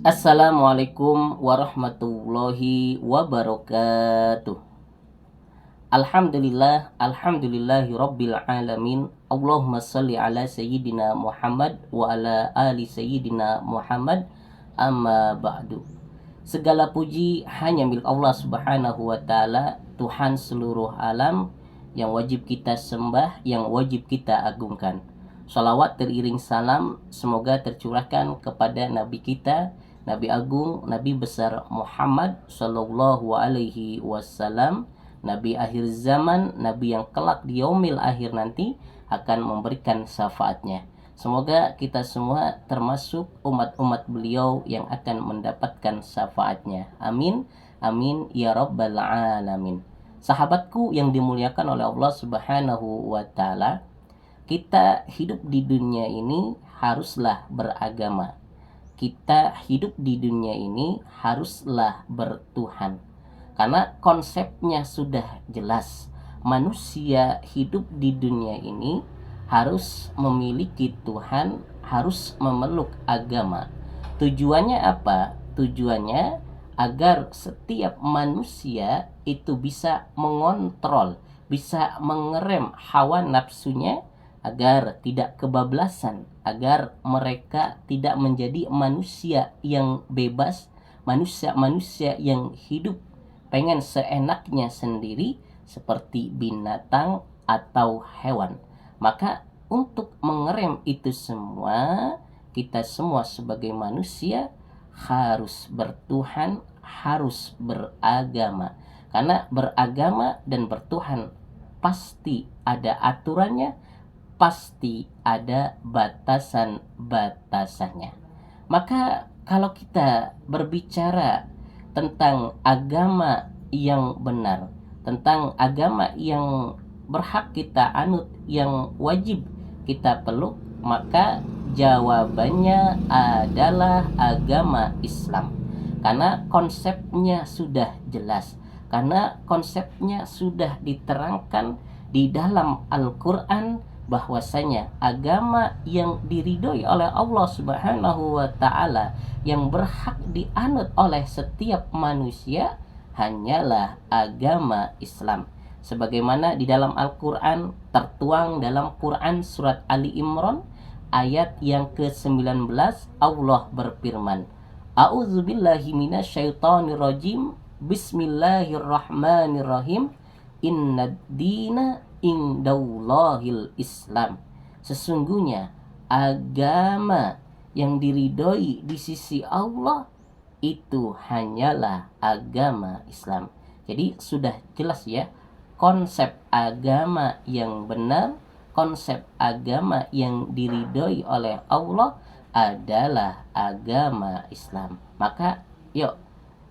Assalamualaikum warahmatullahi wabarakatuh. Alhamdulillahi rabbil alamin. Allahumma salli ala sayyidina Muhammad wa ala ali sayyidina Muhammad. Amma ba'du. Segala puji hanya milik Allah Subhanahu wa taala, Tuhan seluruh alam, yang wajib kita sembah, yang wajib kita agungkan. Salawat teriring salam semoga tercurahkan kepada Nabi kita, Nabi Agung, Nabi besar Muhammad Sallallahu Alaihi Wasallam, Nabi akhir zaman, Nabi yang kelak di yaumil akhir nanti akan memberikan syafaatnya. Semoga kita semua termasuk umat-umat beliau yang akan mendapatkan syafaatnya. Amin, amin, ya rabbal alamin. Sahabatku yang dimuliakan oleh Allah Subhanahu wa ta'ala, kita hidup di dunia ini haruslah beragama. Kita hidup di dunia ini haruslah bertuhan. Karena konsepnya sudah jelas. Manusia hidup di dunia ini harus memiliki Tuhan, harus memeluk agama. Tujuannya apa? Tujuannya agar setiap manusia itu bisa mengontrol, bisa mengerem hawa nafsunya, agar tidak kebablasan, agar mereka tidak menjadi manusia yang bebas, manusia-manusia yang hidup pengen seenaknya sendiri seperti binatang atau hewan. Maka untuk mengerem itu semua, kita semua sebagai manusia harus bertuhan, harus beragama. Karena beragama dan bertuhan pasti ada aturannya, pasti ada batasan-batasannya. Maka kalau kita berbicara tentang agama yang benar, tentang agama yang berhak kita anut, yang wajib kita peluk, maka jawabannya adalah agama Islam. Karena konsepnya sudah jelas, karena konsepnya sudah diterangkan di dalam Al-Quran, bahwasanya agama yang diridhoi oleh Allah Subhanahu wa taala, yang berhak dianut oleh setiap manusia, hanyalah agama Islam. Sebagaimana di dalam Al-Qur'an tertuang dalam Quran surat Ali Imran ayat yang ke-19, Allah berfirman, A'udzubillahi minasyaitonirrajim. Bismillahirrahmanirrahim. Innad dina indallahil Islam. Sesungguhnya agama yang diridhoi di sisi Allah itu hanyalah agama Islam. Jadi sudah jelas ya, konsep agama yang benar, konsep agama yang diridhoi oleh Allah adalah agama Islam. Maka yuk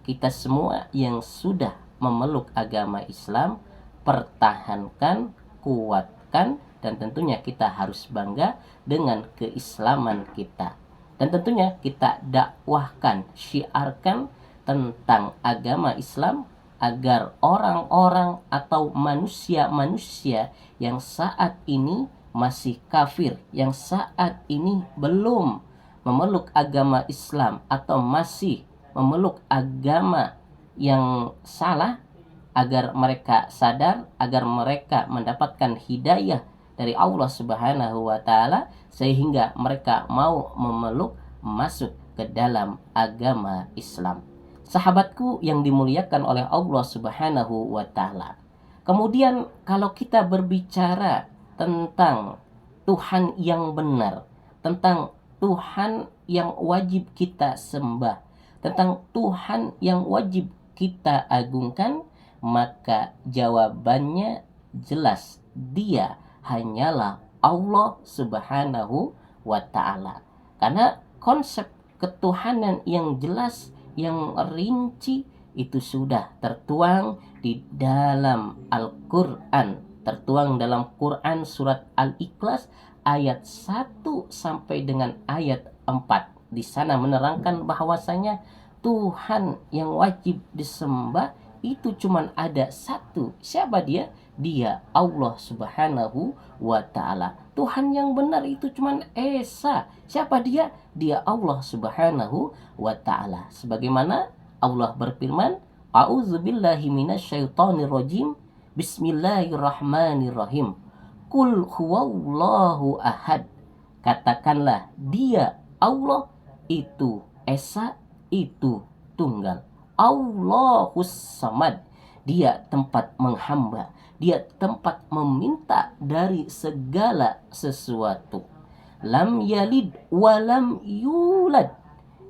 kita semua yang sudah memeluk agama Islam, pertahankan, kuatkan, dan tentunya kita harus bangga dengan keislaman kita. Dan tentunya kita dakwahkan, syiarkan tentang agama Islam agar orang-orang atau manusia-manusia yang saat ini masih kafir, yang saat ini belum memeluk agama Islam atau masih memeluk agama yang salah, agar mereka sadar, agar mereka mendapatkan hidayah dari Allah Subhanahu wa taala, sehingga mereka mau memeluk, masuk ke dalam agama Islam. Sahabatku yang dimuliakan oleh Allah Subhanahu wa taala. Kemudian kalau kita berbicara tentang Tuhan yang benar, tentang Tuhan yang wajib kita sembah, tentang Tuhan yang wajib kita agungkan, maka jawabannya jelas, dia hanyalah Allah Subhanahu wa ta'ala. Karena konsep ketuhanan yang jelas, yang rinci, itu sudah tertuang di dalam Al-Quran, tertuang dalam Quran surat Al-Ikhlas ayat 1 sampai dengan ayat 4. Di sana menerangkan bahwasanya Tuhan yang wajib disembah itu cuman ada satu. Siapa dia? Dia Allah Subhanahu wa ta'ala. Tuhan yang benar itu cuman Esa. Siapa dia? Dia Allah Subhanahu wa ta'ala. Sebagaimana Allah berfirman, A'udzubillahi minasyaitonir rajim. Bismillahirrahmanirrahim. Qul huwallahu ahad. Katakanlah dia Allah itu Esa, itu tunggal. Allahus samad. Dia tempat menghamba, dia tempat meminta dari segala sesuatu. Lam yalid walam yulad.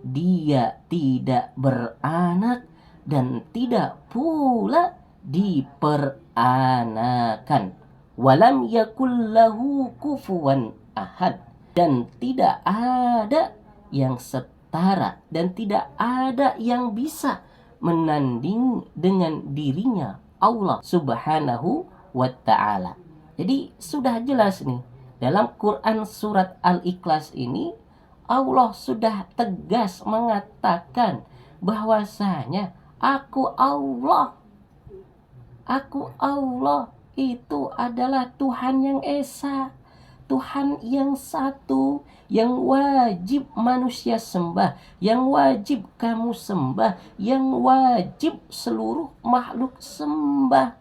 Dia tidak beranak dan tidak pula diperanakan. Walam yakul lahu kufuwan ahad. Dan tidak ada yang setara dan tidak ada yang bisa menanding dengan dirinya Allah Subhanahu wa ta'ala. Jadi sudah jelas nih, dalam Quran surat Al-Ikhlas ini Allah sudah tegas mengatakan bahwasanya aku Allah itu adalah Tuhan yang Esa, Tuhan yang satu, yang wajib manusia sembah, yang wajib kamu sembah, yang wajib seluruh makhluk sembah.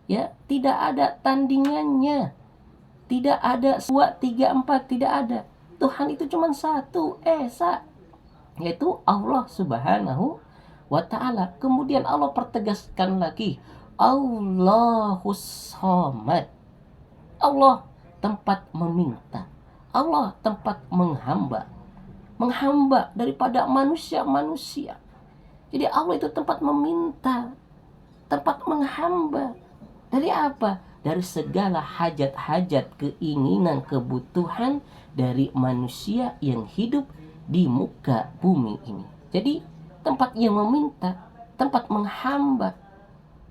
Ya, tidak ada tandingannya. Tidak ada 2, 3, 4, tidak ada. Tuhan itu cuma satu, Esa, yaitu Allah Subhanahu wa ta'ala. Kemudian Allah pertegaskan lagi, Allahus Samad. Allah tempat meminta, Allah tempat menghamba daripada manusia. Jadi Allah itu tempat meminta, tempat menghamba. Dari apa? Dari segala hajat-hajat, keinginan, kebutuhan dari manusia yang hidup di muka bumi ini. Jadi tempat yang meminta, tempat menghamba,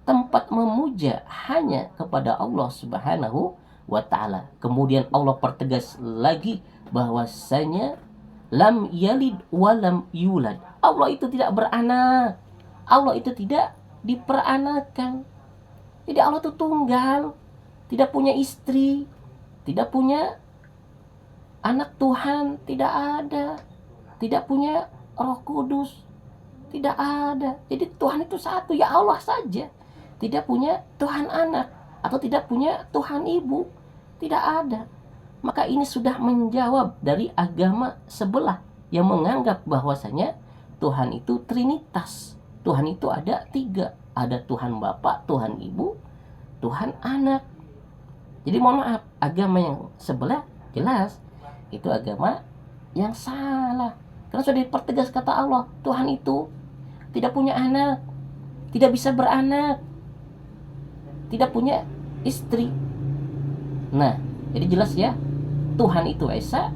tempat memuja hanya kepada Allah Subhanahu wa ta'ala. Kemudian Allah pertegas lagi bahwasanya lam yalid walam yulad. Allah itu tidak beranak, Allah itu tidak diperanakan. Jadi Allah itu tunggal, tidak punya istri, tidak punya anak Tuhan, tidak ada, tidak punya Roh Kudus, tidak ada. Jadi Tuhan itu satu, ya Allah saja. Tidak punya Tuhan anak atau tidak punya Tuhan ibu. Tidak ada. Maka ini sudah menjawab dari agama sebelah yang menganggap bahwasanya Tuhan itu Trinitas. Tuhan itu ada 3. Ada Tuhan Bapa, Tuhan Ibu, Tuhan Anak. Jadi mohon maaf, agama yang sebelah jelas itu agama yang salah. Karena sudah dipertegas kata Allah, Tuhan itu tidak punya anak, tidak bisa beranak, tidak punya istri. Nah, jadi jelas ya, Tuhan itu Esa,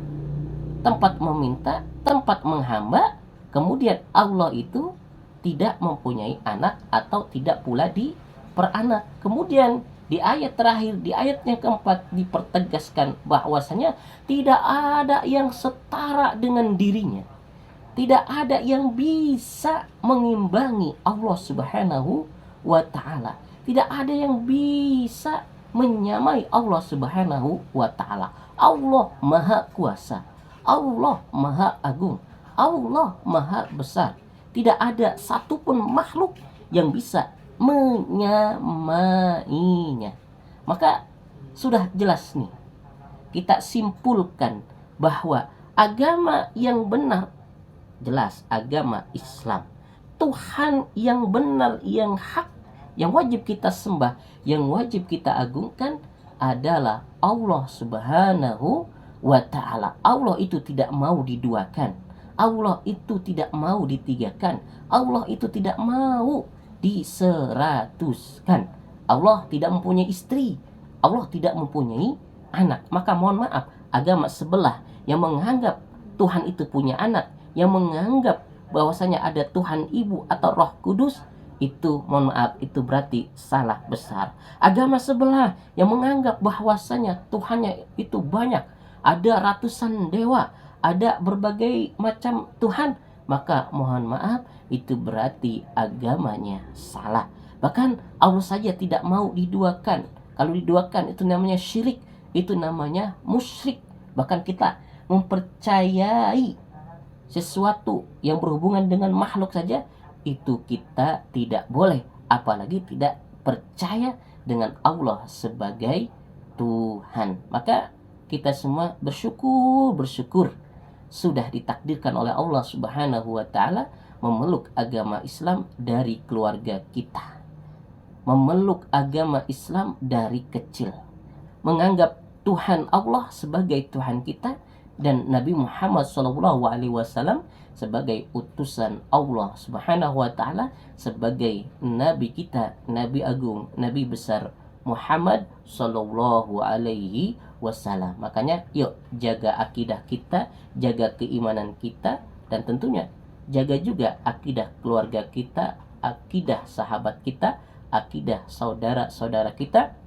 tempat meminta, tempat menghamba. Kemudian Allah itu tidak mempunyai anak atau tidak pula diperanak. Kemudian di ayat terakhir, di ayat yang keempat, dipertegaskan bahwasanya tidak ada yang setara dengan dirinya. Tidak ada yang bisa mengimbangi Allah Subhanahu wa ta'ala. Tidak ada yang bisa menyamai Allah Subhanahu wa ta'ala. Allah Maha Kuasa, Allah Maha Agung, Allah Maha Besar. Tidak ada satupun makhluk yang bisa menyamainya. Maka sudah jelas nih, kita simpulkan bahwa agama yang benar jelas agama Islam. Tuhan yang benar, yang hak, yang wajib kita sembah, yang wajib kita agungkan adalah Allah Subhanahu wa ta'ala. Allah itu tidak mau diduakan, Allah itu tidak mau ditigakan, Allah itu tidak mau diseratuskan. Allah tidak mempunyai istri, Allah tidak mempunyai anak. Maka mohon maaf, agama sebelah yang menganggap Tuhan itu punya anak, yang menganggap bahwasanya ada Tuhan Ibu atau Roh Kudus, itu mohon maaf, itu berarti salah besar. Agama sebelah yang menganggap bahwasanya Tuhannya itu banyak, ada ratusan dewa, ada berbagai macam Tuhan, maka mohon maaf itu berarti agamanya salah. Bahkan Allah saja tidak mau diduakan. Kalau diduakan itu namanya syirik, itu namanya musyrik. Bahkan kita mempercayai sesuatu yang berhubungan dengan makhluk saja itu kita tidak boleh, apalagi tidak percaya dengan Allah sebagai Tuhan. Maka kita semua bersyukur sudah ditakdirkan oleh Allah Subhanahu wa taala memeluk agama Islam dari keluarga kita. Memeluk agama Islam dari kecil. Menganggap Tuhan Allah sebagai Tuhan kita dan Nabi Muhammad SAW sebagai utusan Allah Subhanahu wa taala, sebagai nabi kita, nabi agung, nabi besar Muhammad sallallahu alaihi wasallam. Makanya yuk jaga akidah kita, jaga keimanan kita, dan tentunya jaga juga akidah keluarga kita, akidah sahabat kita, akidah saudara-saudara kita,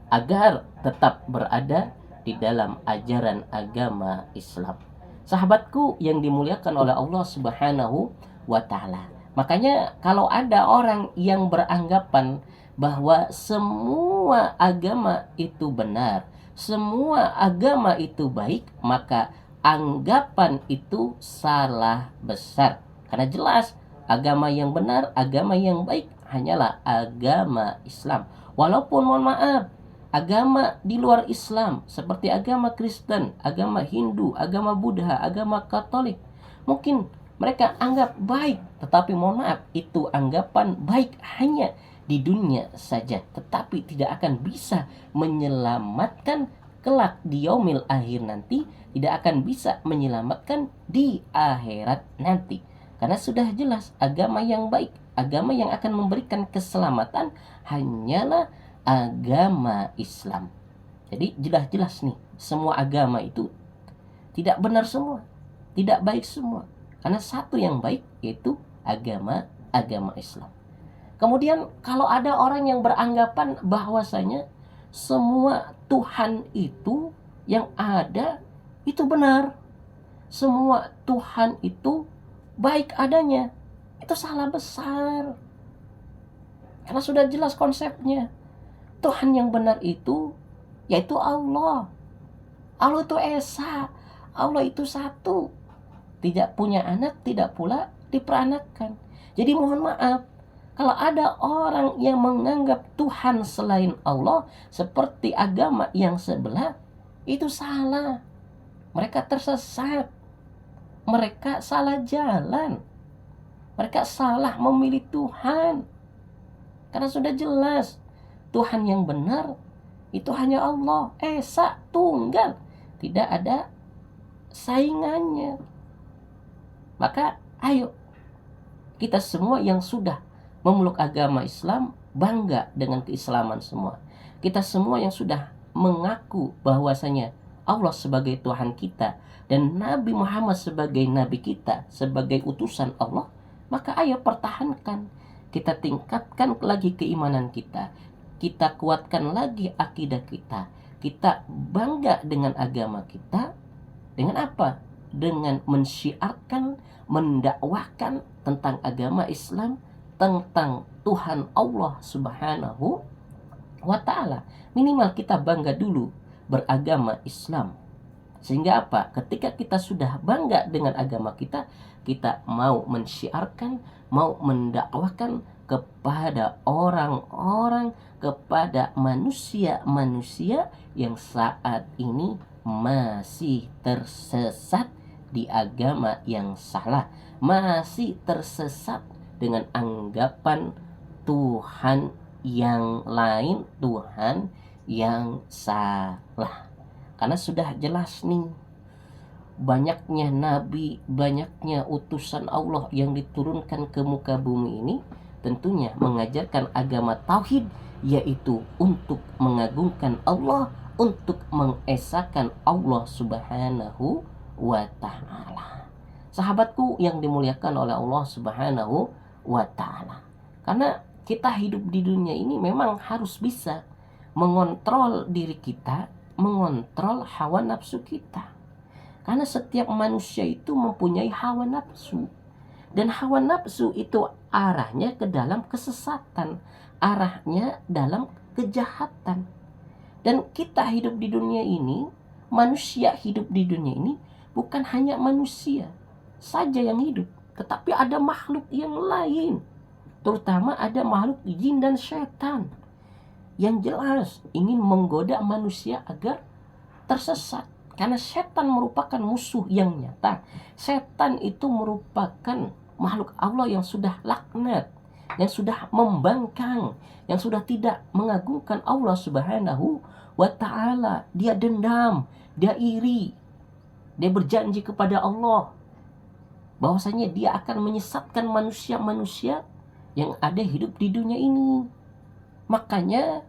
agar tetap berada di dalam ajaran agama Islam. Sahabatku yang dimuliakan oleh Allah Subhanahu wa taala. Makanya kalau ada orang yang beranggapan bahwa semua agama itu benar, semua agama itu baik, maka anggapan itu salah besar. Karena jelas agama yang benar, agama yang baik hanyalah agama Islam. Walaupun mohon maaf, agama di luar Islam seperti agama Kristen, agama Hindu, agama Buddha, agama Katolik, mungkin mereka anggap baik, tetapi mohon maaf, itu anggapan baik hanya di dunia saja, tetapi tidak akan bisa menyelamatkan kelak di yaumil akhir nanti, tidak akan bisa menyelamatkan di akhirat nanti. Karena sudah jelas agama yang baik, agama yang akan memberikan keselamatan hanyalah agama Islam. Jadi jelas-jelas nih, semua agama itu tidak benar semua, tidak baik semua. Karena satu yang baik yaitu agama Islam. Kemudian kalau ada orang yang beranggapan bahwasanya semua Tuhan itu yang ada itu benar, semua Tuhan itu baik adanya, itu salah besar. Karena sudah jelas konsepnya. Tuhan yang benar itu yaitu Allah. Allah itu esa. Allah itu satu. Tidak punya anak, tidak pula diperanakkan. Jadi mohon maaf, kalau ada orang yang menganggap Tuhan selain Allah seperti agama yang sebelah, itu salah. Mereka tersesat. Mereka salah jalan. Mereka salah memilih Tuhan. Karena sudah jelas Tuhan yang benar itu hanya Allah, esa, tunggal, tidak ada saingannya. Maka ayo kita semua yang sudah memeluk agama Islam bangga dengan keislaman semua. Kita semua yang sudah mengaku bahwasanya Allah sebagai Tuhan kita dan Nabi Muhammad sebagai Nabi kita, sebagai utusan Allah, maka ayo pertahankan. Kita tingkatkan lagi keimanan kita. Kita kuatkan lagi akidah kita. Kita bangga dengan agama kita. Dengan apa? Dengan mensyiarkan, mendakwahkan tentang agama Islam, tentang Tuhan Allah Subhanahu wa ta'ala. Minimal kita bangga dulu beragama Islam. Sehingga apa? Ketika kita sudah bangga dengan agama kita, kita mau mensyiarkan, mau mendakwahkan kepada orang-orang, kepada manusia-manusia yang saat ini masih tersesat di agama yang salah, masih tersesat dengan anggapan Tuhan yang lain, Tuhan yang salah. Karena sudah jelas nih, banyaknya nabi, banyaknya utusan Allah yang diturunkan ke muka bumi ini tentunya mengajarkan agama tauhid, yaitu untuk mengagungkan Allah, untuk mengesahkan Allah Subhanahu wa ta'ala. Sahabatku yang dimuliakan oleh Allah Subhanahu wa ta'ala, karena kita hidup di dunia ini memang harus bisa mengontrol diri kita, mengontrol hawa nafsu kita. Karena setiap manusia itu mempunyai hawa nafsu. Dan hawa nafsu itu arahnya ke dalam kesesatan, arahnya dalam kejahatan. Dan kita hidup di dunia ini, manusia hidup di dunia ini bukan hanya manusia saja yang hidup, tetapi ada makhluk yang lain. Terutama ada makhluk jin dan setan yang jelas ingin menggoda manusia agar tersesat. Karena setan merupakan musuh yang nyata. Setan itu merupakan makhluk Allah yang sudah laknat, yang sudah membangkang, yang sudah tidak mengagungkan Allah Subhanahu wa ta'ala. Dia dendam, dia iri, dia berjanji kepada Allah bahwasanya dia akan menyesatkan manusia-manusia yang ada hidup di dunia ini. Makanya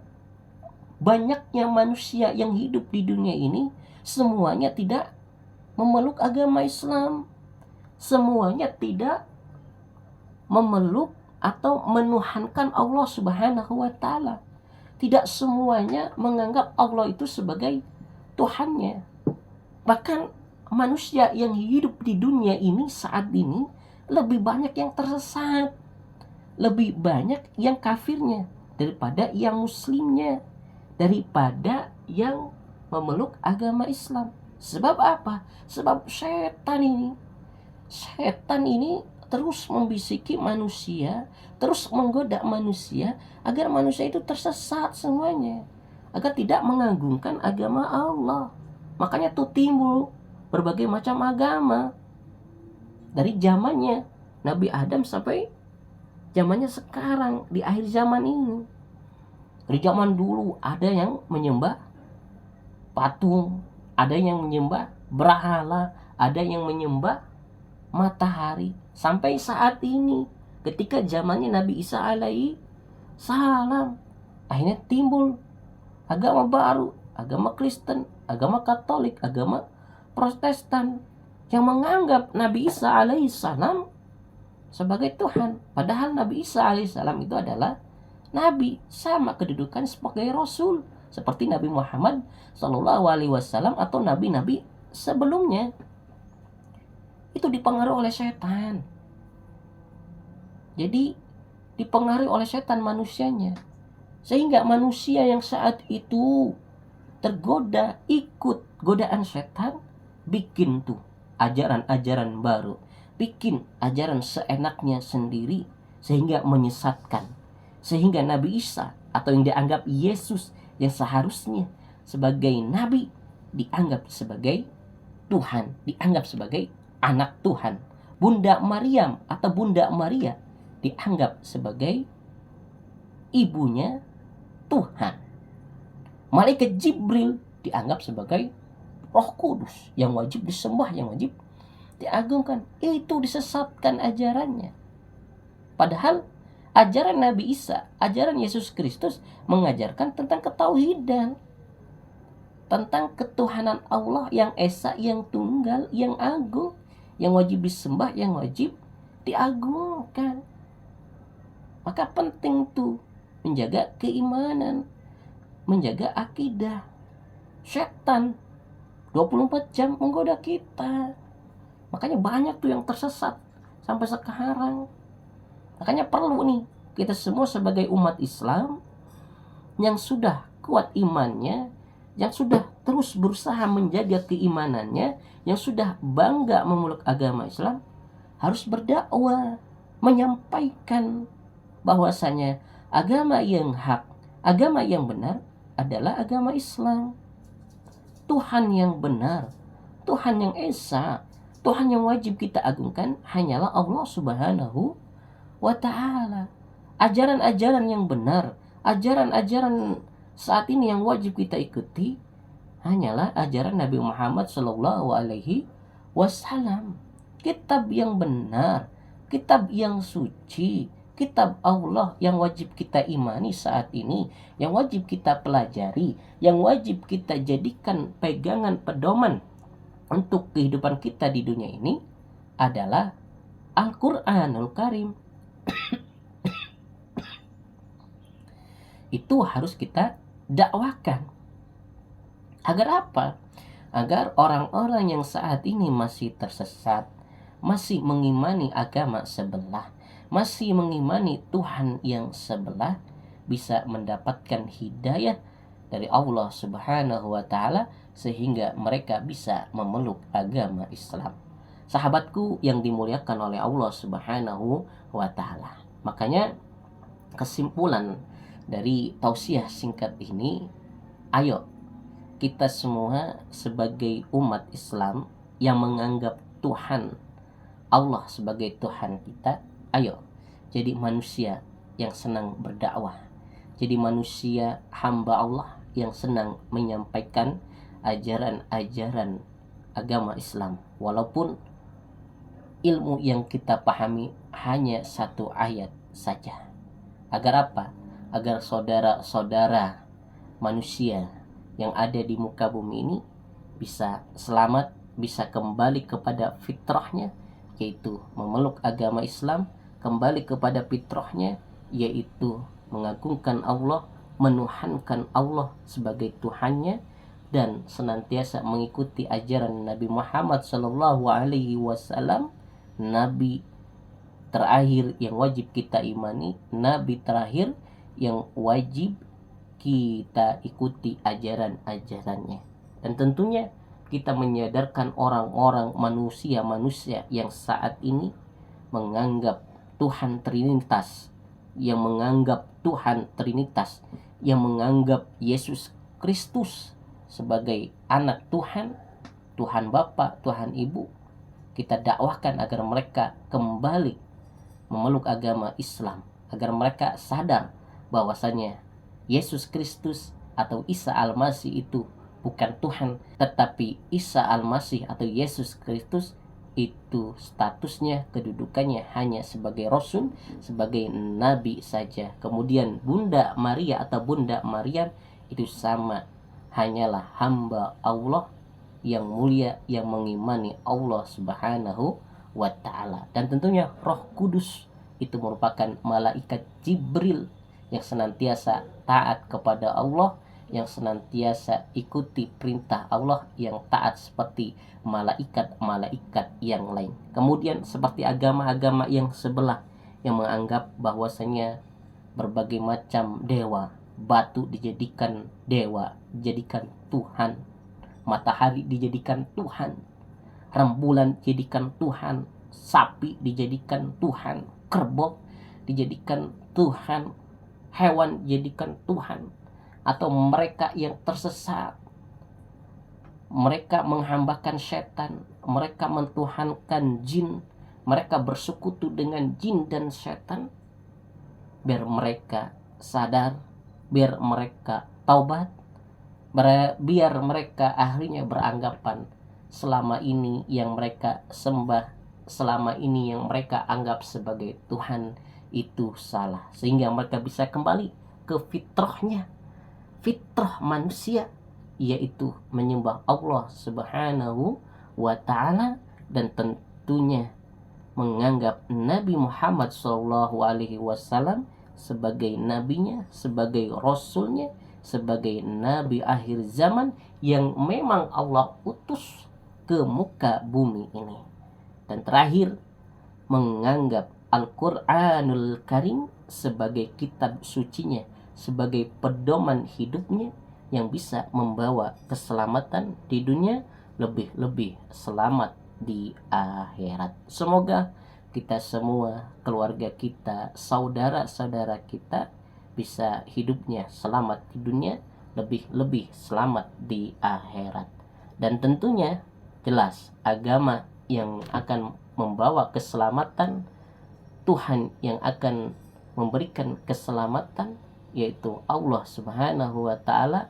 banyaknya manusia yang hidup di dunia ini semuanya tidak memeluk agama Islam, semuanya tidak memeluk atau menuhankan Allah Subhanahu wa ta'ala. Tidak semuanya menganggap Allah itu sebagai Tuhannya. Bahkan manusia yang hidup di dunia ini saat ini lebih banyak yang tersesat, lebih banyak yang kafirnya daripada yang muslimnya, daripada yang memeluk agama Islam. Sebab apa? Sebab setan ini terus membisiki manusia, terus menggoda manusia agar manusia itu tersesat semuanya, agar tidak mengagungkan agama Allah. Makanya tuh timbul berbagai macam agama dari zamannya Nabi Adam sampai zamannya sekarang di akhir zaman ini. Di zaman dulu ada yang menyembah patung, ada yang menyembah berhala, ada yang menyembah matahari. Sampai saat ini ketika zamannya Nabi Isa alaihi salam, akhirnya timbul agama baru, agama Kristen, agama Katolik, agama Protestan yang menganggap Nabi Isa alaihi salam sebagai Tuhan. Padahal Nabi Isa alaihi salam itu adalah Nabi, sama kedudukan sebagai Rasul seperti Nabi Muhammad Sallallahu Alaihi Wasallam atau nabi-nabi sebelumnya. Itu dipengaruhi oleh setan. Jadi dipengaruhi oleh setan manusianya, sehingga manusia yang saat itu tergoda ikut godaan setan, bikin tuh ajaran-ajaran baru, bikin ajaran seenaknya sendiri, sehingga menyesatkan. Sehingga Nabi Isa atau yang dianggap Yesus yang seharusnya sebagai nabi dianggap sebagai Tuhan, dianggap sebagai anak Tuhan. Bunda Maryam atau Bunda Maria dianggap sebagai ibunya Tuhan. Malaikat Jibril dianggap sebagai Roh Kudus yang wajib disembah, yang wajib diagungkan. Itu disesatkan ajarannya. Padahal ajaran Nabi Isa, ajaran Yesus Kristus mengajarkan tentang ketauhidan, tentang ketuhanan Allah yang esa, yang tunggal, yang agung, yang wajib disembah, yang wajib diagungkan. Maka penting tuh menjaga keimanan, menjaga akidah. Setan 24 jam menggoda kita. Makanya banyak tuh yang tersesat sampai sekarang. Makanya perlu nih kita semua sebagai umat Islam yang sudah kuat imannya, yang sudah terus berusaha menjaga keimanannya, yang sudah bangga memeluk agama Islam, harus berdakwah, menyampaikan bahwasanya agama yang hak, agama yang benar adalah agama Islam. Tuhan yang benar, Tuhan yang esa, Tuhan yang wajib kita agungkan hanyalah Allah Subhanahu wa ta'ala. Ajaran-ajaran yang benar, ajaran-ajaran saat ini yang wajib kita ikuti hanyalah ajaran Nabi Muhammad Sallallahu Alaihi Wasallam. Kitab yang benar, kitab yang suci, kitab Allah yang wajib kita imani saat ini, yang wajib kita pelajari, yang wajib kita jadikan pegangan pedoman untuk kehidupan kita di dunia ini adalah Al-Quranul Karim. Itu harus kita dakwakan. Agar apa? agar orang-orang yang saat ini masih tersesat, masih mengimani agama sebelah, masih mengimani Tuhan yang sebelah, bisa mendapatkan hidayah dari Allah Subhanahu wa taala sehingga mereka bisa memeluk agama Islam. Sahabatku yang dimuliakan oleh Allah Subhanahu wa taala. Makanya kesimpulan dari tausiah singkat ini, ayo kita semua sebagai umat Islam yang menganggap Tuhan Allah sebagai Tuhan kita, ayo jadi manusia yang senang berdakwah, jadi manusia hamba Allah yang senang menyampaikan ajaran-ajaran agama Islam, walaupun ilmu yang kita pahami hanya satu ayat saja. Agar apa? Agar saudara-saudara manusia yang ada di muka bumi ini bisa selamat, bisa kembali kepada fitrahnya, yaitu memeluk agama Islam, kembali kepada fitrahnya, yaitu mengagungkan Allah, menuhankan Allah sebagai Tuhannya, dan senantiasa mengikuti ajaran Nabi Muhammad SAW, Nabi terakhir yang wajib kita imani, Nabi terakhir yang wajib kita ikuti ajaran-ajarannya. Dan tentunya kita menyadarkan orang-orang manusia-manusia yang saat ini menganggap Tuhan Trinitas, yang menganggap Tuhan Trinitas, yang menganggap Yesus Kristus sebagai anak Tuhan, Tuhan Bapa, Tuhan Ibu. Kita dakwahkan agar mereka kembali memeluk agama Islam, agar mereka sadar bahwasanya Yesus Kristus atau Isa Al-Masih itu bukan Tuhan, tetapi Isa Al-Masih atau Yesus Kristus itu statusnya, kedudukannya hanya sebagai Rasul, sebagai Nabi saja. Kemudian Bunda Maria atau Bunda Maryam itu sama, hanyalah hamba Allah yang mulia, yang mengimani Allah Subhanahu wa ta'ala. Dan tentunya Roh Kudus itu merupakan malaikat Jibril yang senantiasa taat kepada Allah, yang senantiasa ikuti perintah Allah, yang taat seperti malaikat-malaikat yang lain. Kemudian seperti agama-agama yang sebelah yang menganggap bahwasanya berbagai macam dewa, batu dijadikan dewa, dijadikan Tuhan, matahari dijadikan Tuhan, rembulan dijadikan Tuhan, sapi dijadikan Tuhan, kerbau dijadikan Tuhan, hewan dijadikan Tuhan. Atau mereka yang tersesat, mereka menghambakan setan, mereka mentuhankan jin, mereka bersekutu dengan jin dan setan, biar mereka sadar, biar mereka taubat, biar mereka akhirnya beranggapan selama ini yang mereka sembah, selama ini yang mereka anggap sebagai Tuhan itu salah, sehingga mereka bisa kembali ke fitrahnya, fitrah manusia, yaitu menyembah Allah Subhanahu wa ta'ala, dan tentunya menganggap Nabi Muhammad SAW sebagai nabinya, sebagai rasulnya, sebagai nabi akhir zaman yang memang Allah utus ke muka bumi ini. Dan terakhir, menganggap Al-Quranul Karim sebagai kitab sucinya, sebagai pedoman hidupnya yang bisa membawa keselamatan di dunia, lebih-lebih selamat di akhirat. Semoga kita semua, keluarga kita, saudara-saudara kita bisa hidupnya selamat di dunia, lebih-lebih selamat di akhirat. Dan tentunya jelas agama yang akan membawa keselamatan, Tuhan yang akan memberikan keselamatan, yaitu Allah Subhanahu wa ta'ala.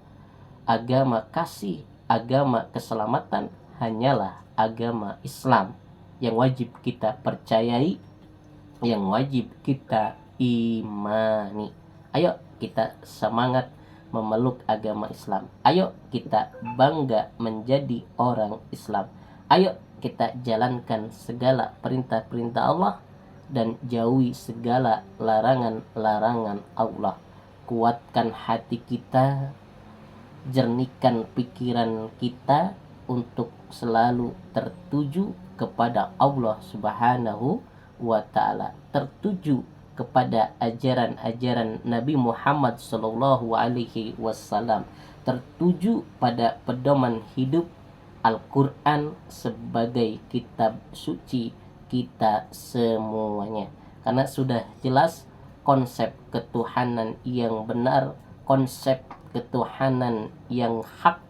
Agama kasih, agama keselamatan hanyalah agama Islam yang wajib kita percayai, yang wajib kita imani. Ayo kita semangat memeluk agama Islam. Ayo kita bangga menjadi orang Islam. Ayo kita jalankan segala perintah-perintah Allah dan jauhi segala larangan-larangan Allah. Kuatkan hati kita, jernihkan pikiran kita untuk selalu tertuju kepada Allah Subhanahu wa taala, tertuju kepada ajaran-ajaran Nabi Muhammad sallallahu alaihi wasallam, tertuju pada pedoman hidup Al-Quran sebagai kitab suci kita semuanya. Karena sudah jelas konsep ketuhanan yang benar, konsep ketuhanan yang hak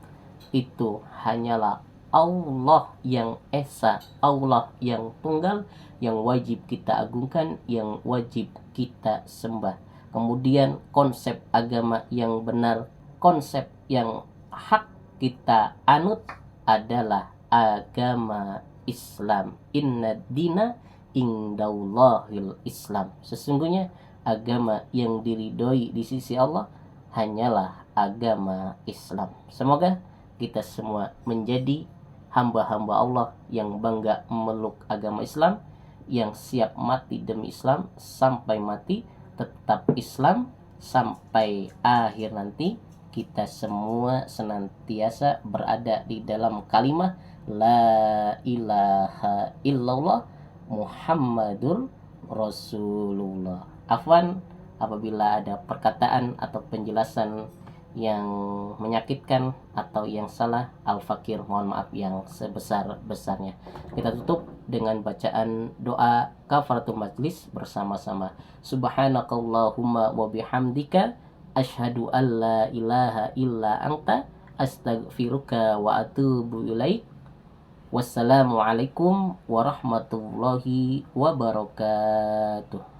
itu hanyalah Allah yang esa, Allah yang tunggal, yang wajib kita agungkan, yang wajib kita sembah. Kemudian konsep agama yang benar, konsep yang hak kita anut adalah agama Islam. Inna dina indallahil Islam. Sesungguhnya agama yang diridhoi di sisi Allah hanyalah agama Islam. Semoga kita semua menjadi hamba-hamba Allah yang bangga memeluk agama Islam, yang siap mati demi Islam, sampai mati tetap Islam, sampai akhir nanti kita semua senantiasa berada di dalam kalimat La ilaha illallah Muhammadur Rasulullah. Afwan apabila ada perkataan atau penjelasan yang menyakitkan atau yang salah, Al-Fakir mohon maaf yang sebesar-besarnya. Kita tutup dengan bacaan doa kafaratul majlis bersama-sama. Subhanakallahumma wa bihamdika asyhadu an la ilaha illa anta astaghfiruka wa atubu ilaik. Wassalamualaikum warahmatullahi wabarakatuh.